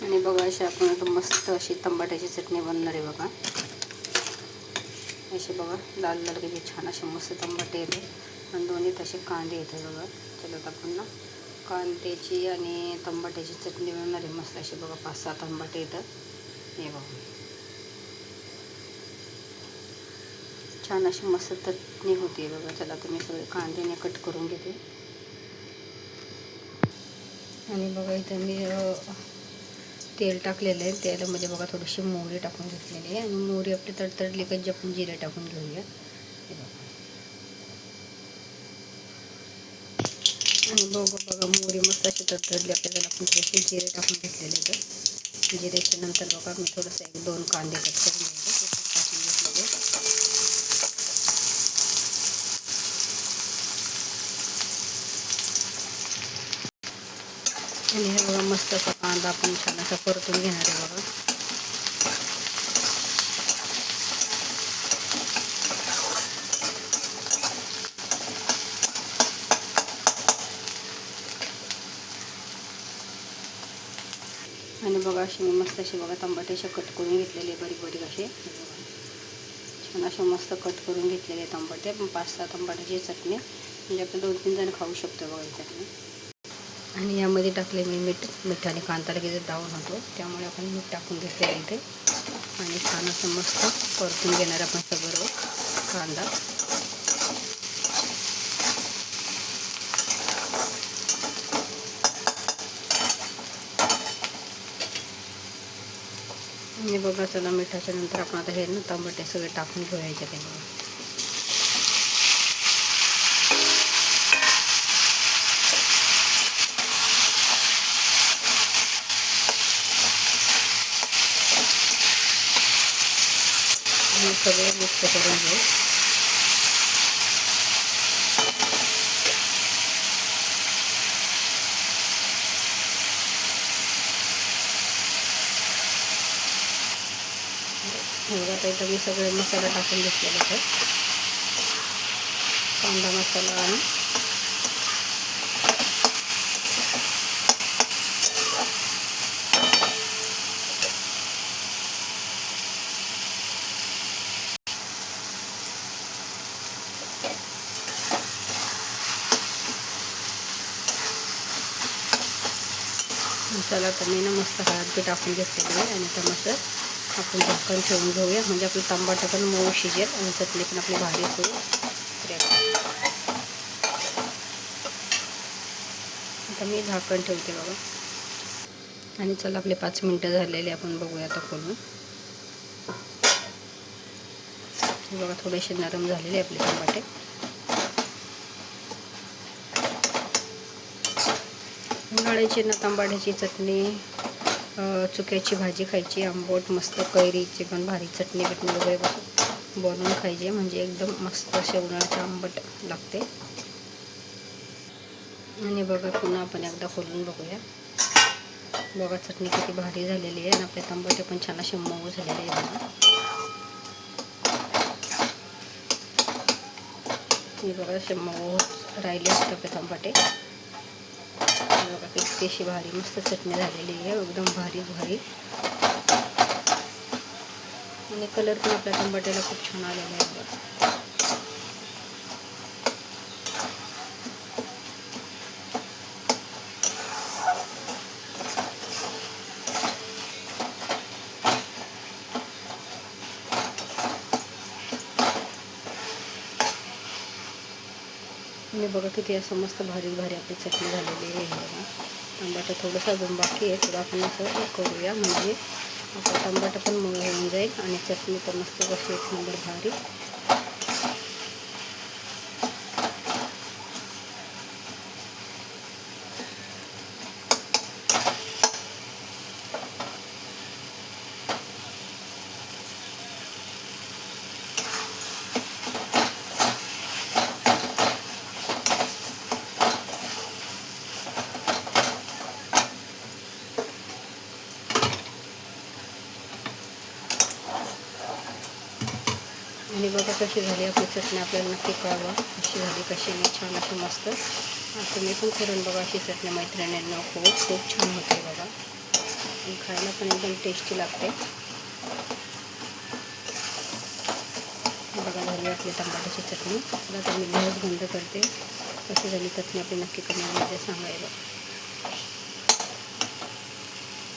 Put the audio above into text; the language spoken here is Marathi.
आणि बघा अशी आपण आता मस्त अशी टमाट्याची चटणी बनणार आहे बघा. असे बघा लाल लाल किती छान असे मस्त टमाटे येते आणि दोन्ही तसे कांदे येते बघा. चला आता आपण ना कांद्याची आणि टमाट्याची चटणी बनवणार आहे मस्त अशी बघा. 5-6 टमाटे येतात हे बघा. छान अशी मस्त चटणी होती बघा. चला आता मी सगळे कांद्याने कट करून घेते. आणि बघा इथं मी तेल टाकलेलं आहे. तेलामध्ये बघा थोडीशी मोहरी टाकून घेतलेली आहे आणि मोहरी आपली तडतडली की आपण जिरे टाकून घेऊया हे बघा. आणि बघा मोहरी मस्त अशी तडतडली आपल्या त्याला आपण थोडेसे जिरे टाकून घेतलेले आहेत. जिऱ्याच्या नंतर बघा मी थोडंसं 1-2 कांदे कट करून घेतले. आणि हे बघा मस्त असा कांदा आपण छान असा परतून घेणार आहे बघा. आणि बघा अशी मी मस्त अशी बघा टमाट्याचे कट करून घेतलेले बारीक बारीक असे छान असे मस्त कट करून घेतलेले टमाटे. 5-6 टमाट्याची चटणी म्हणजे आपण 2-3 जण खाऊ शकतो बघा ही चटणी. आणि यामध्ये टाकले मी मिठाने कांदा लगेच डाऊन होतो त्यामुळे आपण मीठ टाकून घेतले इथे. आणि छान असं मस्त परतून घेणार आपण सगळं कांदा. आणि बघा चला मिठाच्या नंतर आपण आता हे ना टमाटे सगळे टाकून घेऊयाचे ते बघा. आणि सगळं मिक्स करून घेऊ. आता इथं मी सगळे मसाला टाकून घेतलेले आहेत. कांदा मसाला आणि मसाला तर मी ना मस्त हळद टाकून घेतलेली आहे. आणि आता मस्त आपण झाकण ठेवून घेऊया म्हणजे आपलं टमाटर पण मऊ शिजेल आणि चटणी पण आपली भारी होईल. आता मी झाकण ठेवते बघा. आणि चला आपले 5 मिनटं झालेले आपण बघूया आता खोलून. बघा थोडेसे नरम झालेले आपले टमाटे. उन्हाळ्याची ना टमाट्याची चटणी चुक्याची भाजी खायची आंबट मस्त कैरीची पण भारी चटणी वगैरे बनवून खायची म्हणजे एकदम मस्त असे उन्हाळ्याचे आंबट लागते. आणि बघा पुन्हा आपण एकदा खोलून बघूया. बघा चटणी किती भारी झालेली आहे आणि आपले टमाटे पण छान असे मऊ झालेले आहे बघा. हे बघा असे मऊ राहिले असते आपले टमाटे. बघा किती अशी भारी मस्त चटणी झालेली आहे एकदम भारी भारी. आणि कलर पण आपल्या टमाट्याला खूप छान आलेला आहे बघा. आणि बघा किती असं मस्त भारी भारी आपली चटणी झालेली आहे बघा. टमाटर थोडंसं अजून बाकी आहे. थोडं आपण असं करूया म्हणजे आपलं टमाटर पण मऊ होऊन जाईल आणि चटणी पण मस्त कशी 1 नंबर भारी. आणि बघा कशी झाली आपली चटणी आपल्याला नक्की कळवा कशी झाली कशी नाही. छान अशी मस्त तुम्ही पण करून बघा अशी चटणी मैत्रिणींना खूप खूप छान होते बघा. आणि खायला पण एकदम टेस्टी लागते. बघा झाली आपली टमाट्याची चटणी. आता तर मी गॅस बंद करते. कशी झाली चटणी आपली नक्की कमेंटमध्ये सांगायला.